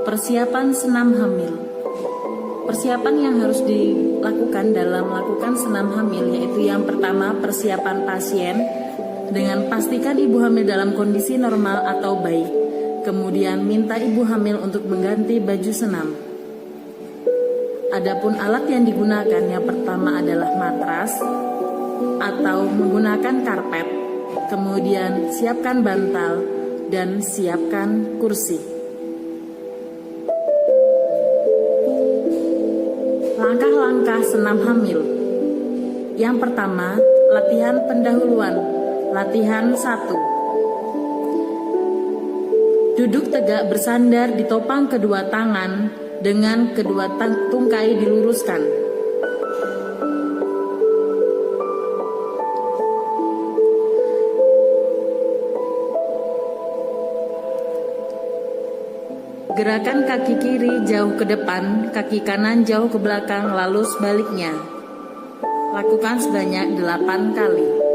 Persiapan senam hamil. Persiapan yang harus dilakukan dalam melakukan senam hamil yaitu yang pertama, persiapan pasien dengan pastikan ibu hamil dalam kondisi normal atau baik. Kemudian minta ibu hamil untuk mengganti baju senam. Adapun alat yang digunakan yang pertama adalah matras atau menggunakan karpet. Kemudian siapkan bantal dan siapkan kursi. Langkah-langkah senam hamil. Yang pertama, latihan pendahuluan. Latihan 1. Duduk tegak bersandar di topang kedua tangan dengan kedua tungkai diluruskan. Gerakan kaki kiri jauh ke depan, kaki kanan jauh ke belakang, lalu sebaliknya. Lakukan sebanyak 8 kali.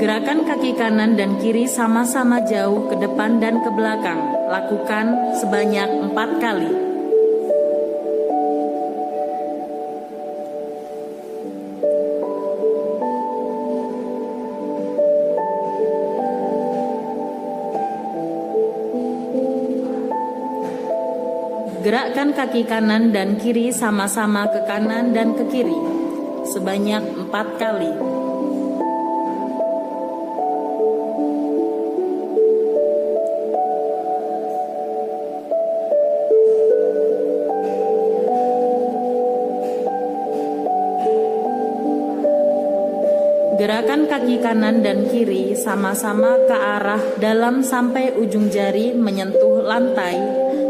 Gerakan kaki kanan dan kiri sama-sama jauh ke depan dan ke belakang. Lakukan sebanyak 4 kali. Gerakkan kaki kanan dan kiri sama-sama ke kanan dan ke kiri sebanyak 4 kali. Gerakan kaki kanan dan kiri sama-sama ke arah dalam sampai ujung jari menyentuh lantai,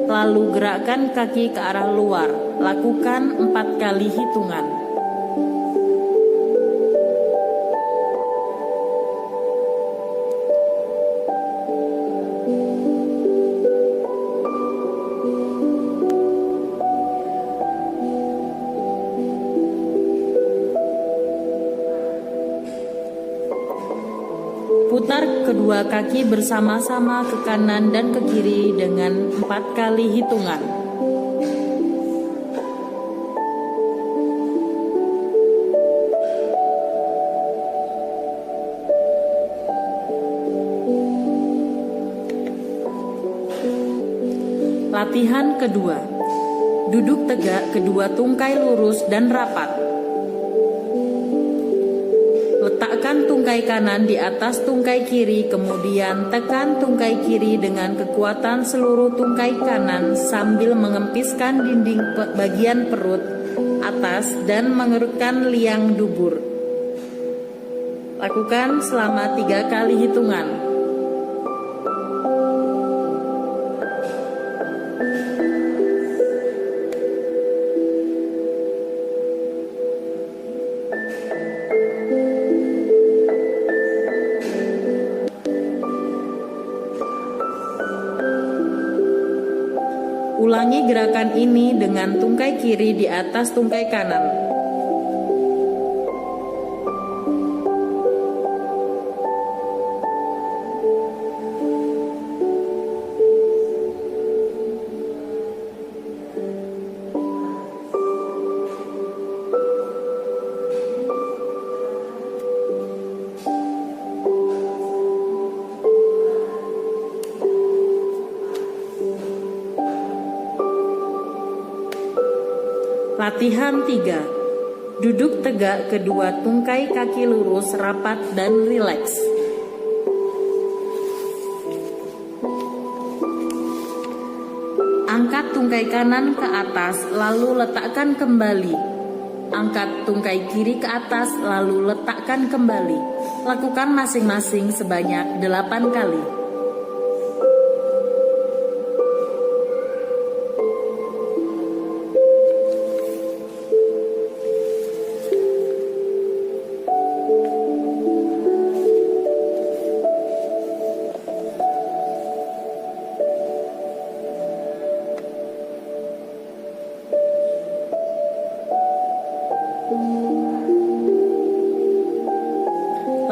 lalu gerakkan kaki ke arah luar. Lakukan 4 kali hitungan. Putar kedua kaki bersama-sama ke kanan dan ke kiri dengan 4 kali hitungan. Latihan kedua. Duduk tegak, kedua tungkai lurus dan rapat. Letakkan tungkai kanan di atas tungkai kiri, kemudian tekan tungkai kiri dengan kekuatan seluruh tungkai kanan sambil mengempiskan dinding bagian perut atas dan mengerutkan liang dubur. Lakukan selama 3 kali hitungan. Ulangi gerakan ini dengan tungkai kiri di atas tungkai kanan. Latihan 3. Duduk tegak, kedua tungkai kaki lurus, rapat dan rileks. Angkat tungkai kanan ke atas, lalu letakkan kembali. Angkat tungkai kiri ke atas, lalu letakkan kembali. Lakukan masing-masing sebanyak 8 kali.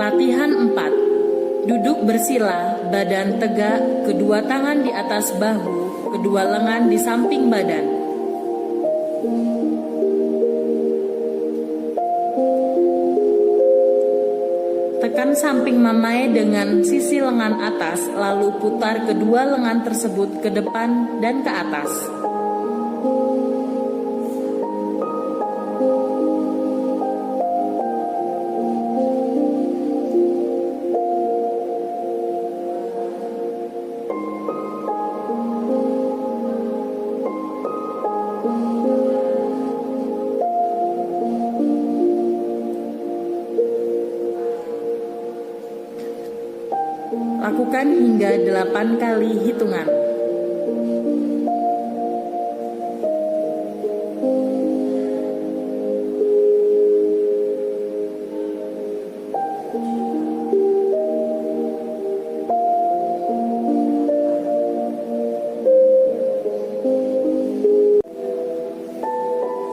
Latihan 4. Duduk bersila, badan tegak, kedua tangan di atas bahu, kedua lengan di samping badan. Tekan samping mamae dengan sisi lengan atas, lalu putar kedua lengan tersebut ke depan dan ke atas. Lakukan hingga 8 kali hitungan.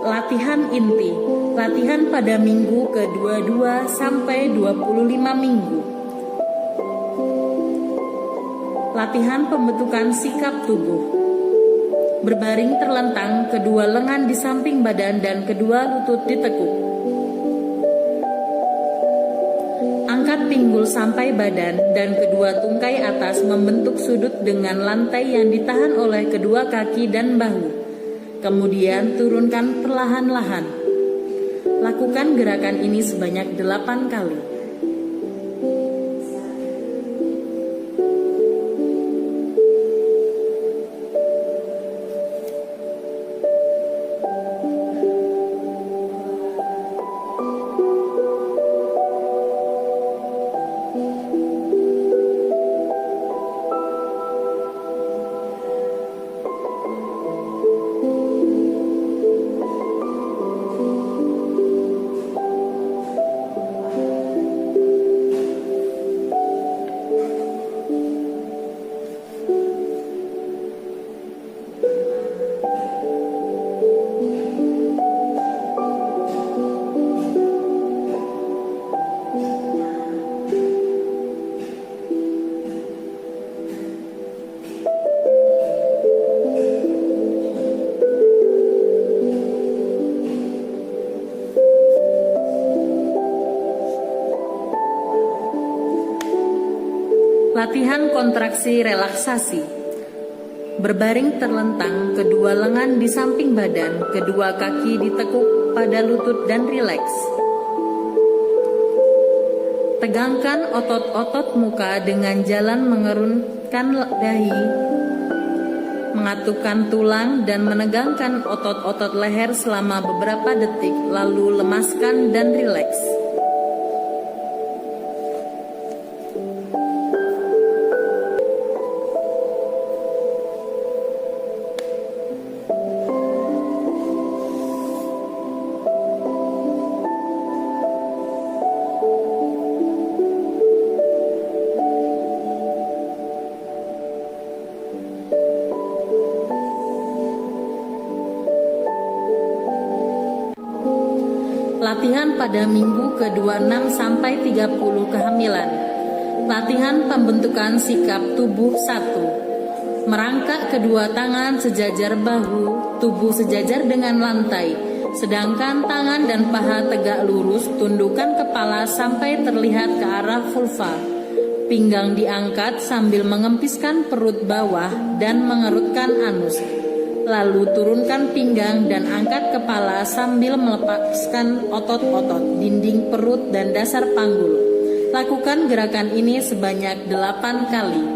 Latihan inti. Latihan pada minggu ke-22 sampai 25 minggu. Latihan pembentukan sikap tubuh. Berbaring terlentang, kedua lengan di samping badan dan kedua lutut ditekuk. Angkat pinggul sampai badan dan kedua tungkai atas membentuk sudut dengan lantai yang ditahan oleh kedua kaki dan bahu. Kemudian turunkan perlahan-lahan. Lakukan gerakan ini sebanyak 8 kali. Latihan kontraksi relaksasi. Berbaring terlentang, kedua lengan di samping badan, kedua kaki ditekuk pada lutut dan rileks. Tegangkan otot-otot muka dengan jalan mengerunkan dahi, mengatupkan tulang dan menegangkan otot-otot leher selama beberapa detik, lalu lemaskan dan rileks. Latihan pada minggu ke-26 sampai 30 kehamilan. Latihan pembentukan sikap tubuh 1. Merangkak kedua tangan sejajar bahu, tubuh sejajar dengan lantai. Sedangkan tangan dan paha tegak lurus, tundukkan kepala sampai terlihat ke arah vulva. Pinggang diangkat sambil mengempiskan perut bawah dan mengerutkan anus. Lalu turunkan pinggang dan angkat kepala sambil melepaskan otot-otot, dinding perut dan dasar panggul. Lakukan gerakan ini sebanyak 8 kali.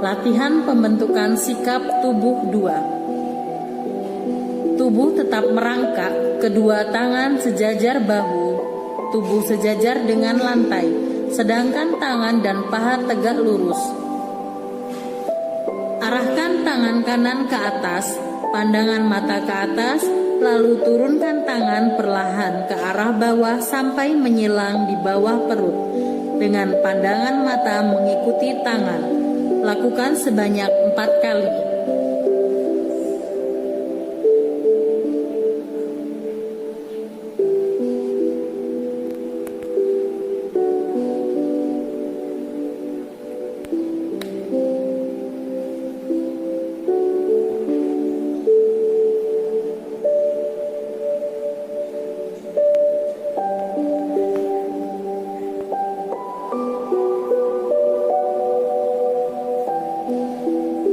Latihan pembentukan sikap tubuh 2. Tubuh tetap merangkak, kedua tangan sejajar bahu, tubuh sejajar dengan lantai, sedangkan tangan dan paha tegak lurus. Arahkan tangan kanan ke atas, pandangan mata ke atas, lalu turunkan tangan perlahan ke arah bawah sampai menyilang di bawah perut. Dengan pandangan mata mengikuti tangan. Lakukan sebanyak 4 kali.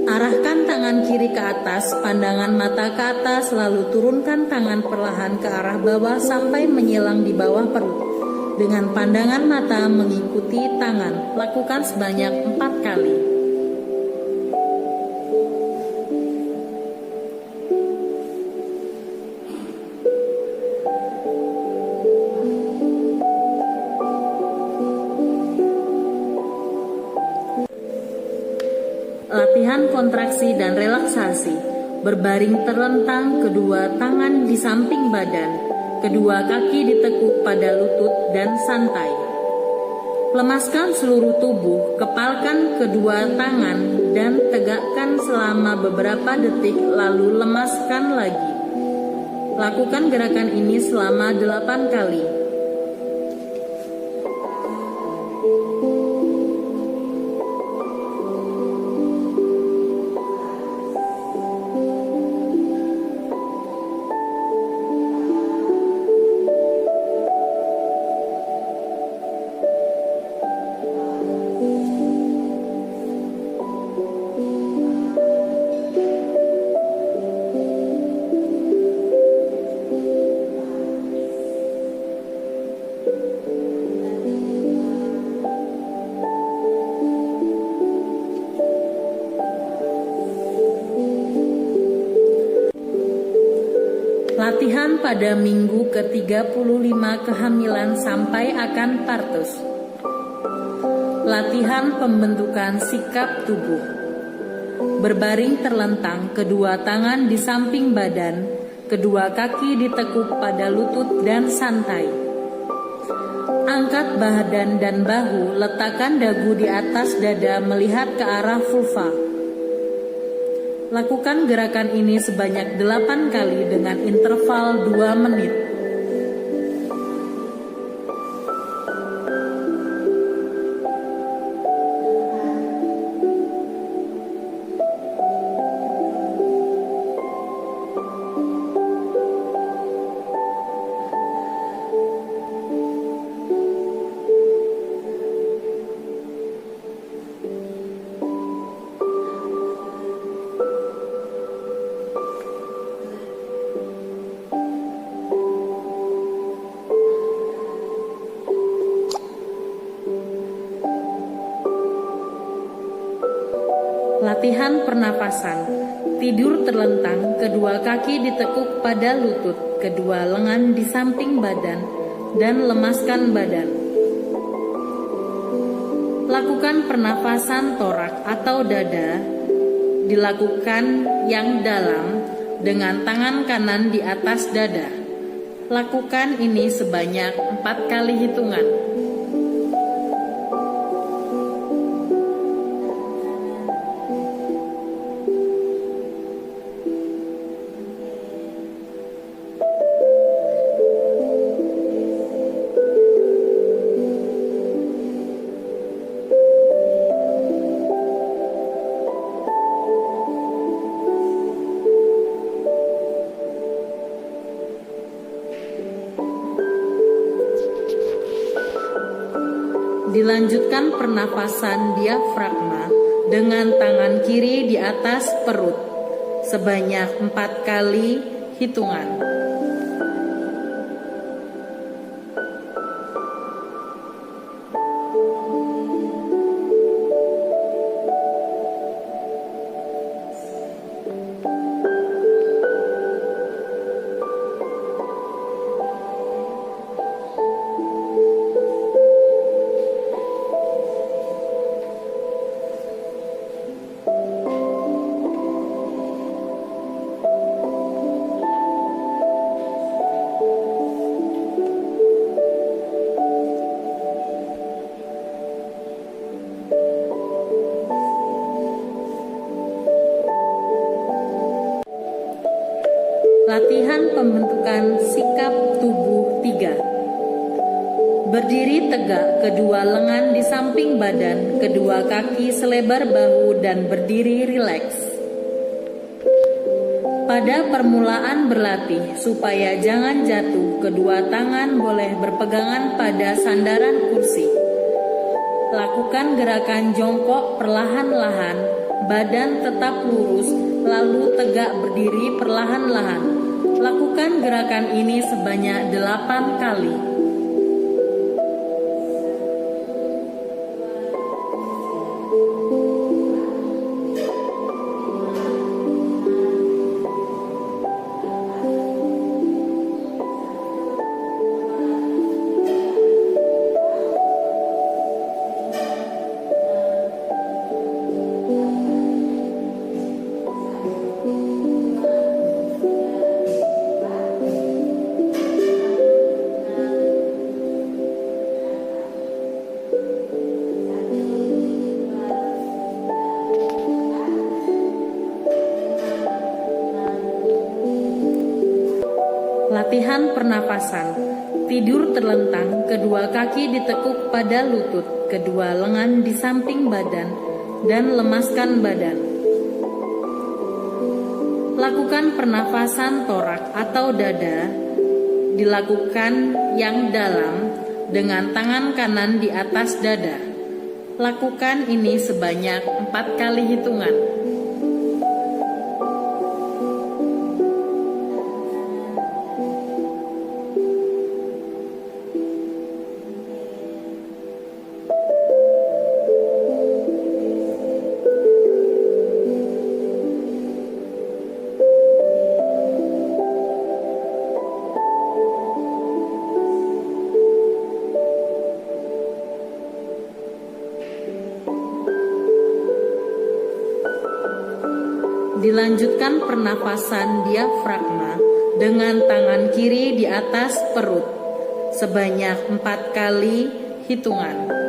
Arahkan tangan kiri ke atas, pandangan mata ke atas, lalu turunkan tangan perlahan ke arah bawah sampai menyilang di bawah perut. Dengan pandangan mata mengikuti tangan, lakukan sebanyak 4 kali. Latihan kontraksi dan relaksasi. Berbaring terlentang, kedua tangan di samping badan, kedua kaki ditekuk pada lutut dan santai. Lemaskan seluruh tubuh, kepalkan kedua tangan dan tegakkan selama beberapa detik, lalu lemaskan lagi. Lakukan gerakan ini selama 8 kali. Latihan pada minggu ke-35 kehamilan sampai akan partus. Latihan pembentukan sikap tubuh. Berbaring terlentang, kedua tangan di samping badan, kedua kaki ditekuk pada lutut dan santai. Angkat badan dan bahu, letakkan dagu di atas dada melihat ke arah vulva. Lakukan gerakan ini sebanyak 8 kali dengan interval 2 menit. Latihan pernapasan. Tidur terlentang, kedua kaki ditekuk pada lutut, kedua lengan di samping badan, dan lemaskan badan. Lakukan pernapasan torak atau dada, dilakukan yang dalam dengan tangan kanan di atas dada. Lakukan ini sebanyak 4 kali hitungan. Dilanjutkan pernapasan diafragma dengan tangan kiri di atas perut sebanyak 4 kali hitungan. Latihan pembentukan sikap tubuh 3. Berdiri tegak, kedua lengan di samping badan, kedua kaki selebar bahu dan berdiri rileks. Pada permulaan berlatih, supaya jangan jatuh, kedua tangan boleh berpegangan pada sandaran kursi. Lakukan gerakan jongkok perlahan-lahan, badan tetap lurus, lalu tegak berdiri perlahan-lahan. Lakukan gerakan ini sebanyak 8 kali. Latihan pernapasan. Tidur terlentang, kedua kaki ditekuk pada lutut, kedua lengan di samping badan, dan lemaskan badan. Lakukan pernapasan torak atau dada, dilakukan yang dalam dengan tangan kanan di atas dada. Lakukan ini sebanyak 4 kali hitungan. Dilanjutkan pernafasan diafragma dengan tangan kiri di atas perut sebanyak 4 kali hitungan.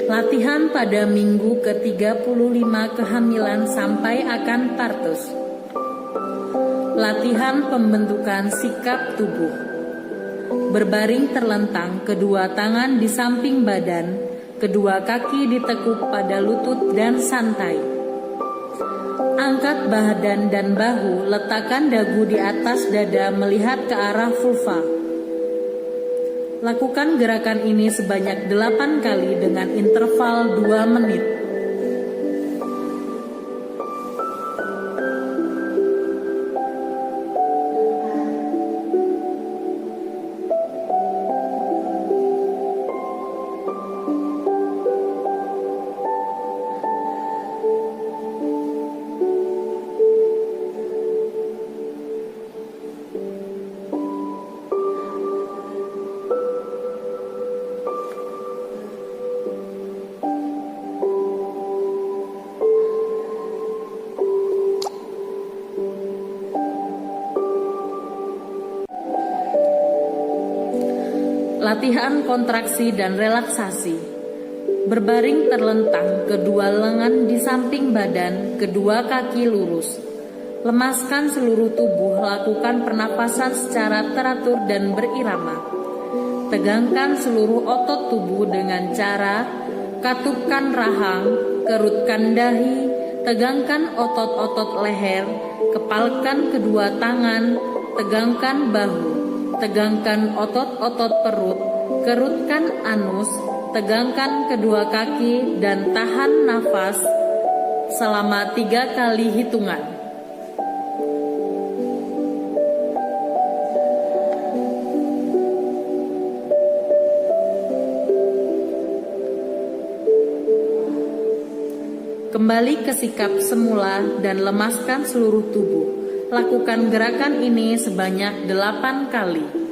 Latihan pada minggu ke-35 kehamilan sampai akan partus. Latihan pembentukan sikap tubuh. Berbaring terlentang, kedua tangan di samping badan, kedua kaki ditekuk pada lutut dan santai. Angkat badan dan bahu, letakkan dagu di atas dada melihat ke arah vulva. Lakukan gerakan ini sebanyak 8 kali dengan interval 2 menit. Latihan kontraksi dan relaksasi. Berbaring terlentang, kedua lengan di samping badan, kedua kaki lurus. Lemaskan seluruh tubuh, lakukan pernapasan secara teratur dan berirama. Tegangkan seluruh otot tubuh dengan cara katupkan rahang, kerutkan dahi, tegangkan otot-otot leher, kepalkan kedua tangan, tegangkan bahu. Tegangkan otot-otot perut, kerutkan anus, tegangkan kedua kaki dan tahan nafas selama 3 kali hitungan. Kembali ke sikap semula dan lemaskan seluruh tubuh. Lakukan gerakan ini sebanyak 8 kali.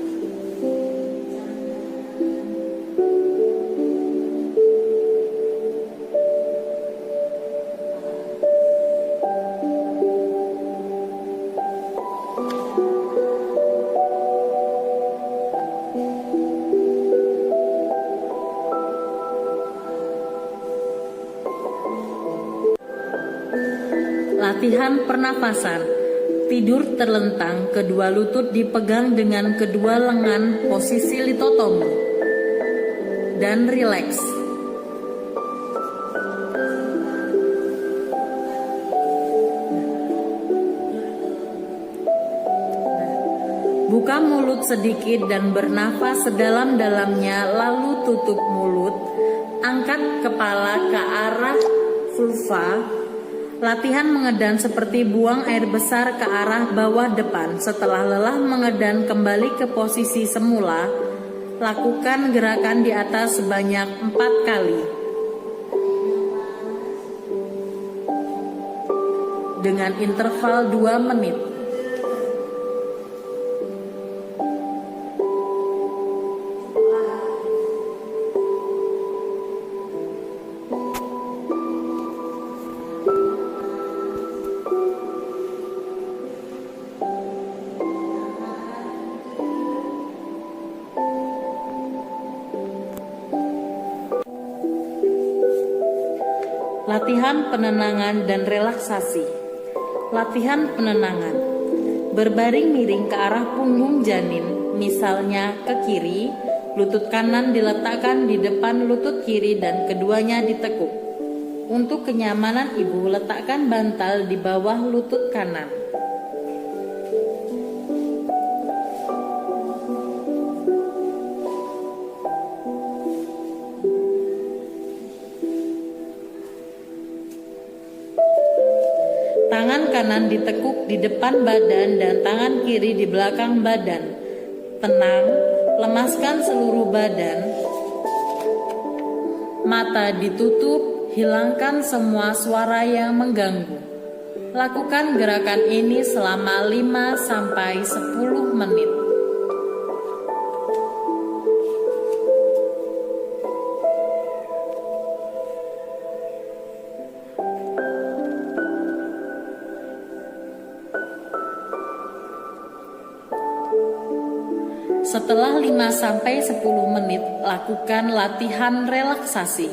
Latihan pernafasan. Tidur terlentang, kedua lutut dipegang dengan kedua lengan, posisi litotomi, dan rileks. Buka mulut sedikit dan bernafas sedalam-dalamnya, lalu tutup mulut. Angkat kepala ke arah vulva. Latihan mengedan seperti buang air besar ke arah bawah depan. Setelah lelah mengedan kembali ke posisi semula, lakukan gerakan di atas sebanyak 4 kali. Dengan interval 2 menit. Latihan penenangan dan relaksasi. Latihan penenangan. Berbaring miring ke arah punggung janin, misalnya ke kiri, lutut kanan diletakkan di depan lutut kiri dan keduanya ditekuk. Untuk kenyamanan ibu, letakkan bantal di bawah lutut kanan. Tangan kanan ditekuk di depan badan dan tangan kiri di belakang badan. Tenang, lemaskan seluruh badan. Mata ditutup, hilangkan semua suara yang mengganggu. Lakukan gerakan ini selama 5-10 menit. Setelah 5-10 menit, lakukan latihan relaksasi.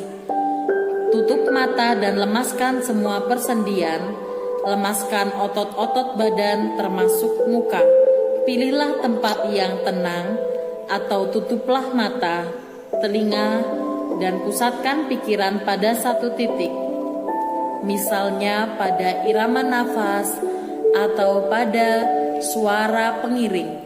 Tutup mata dan lemaskan semua persendian. Lemaskan otot-otot badan termasuk muka. Pilihlah tempat yang tenang atau tutuplah mata, telinga, dan pusatkan pikiran pada satu titik. Misalnya pada irama nafas atau pada suara pengiring.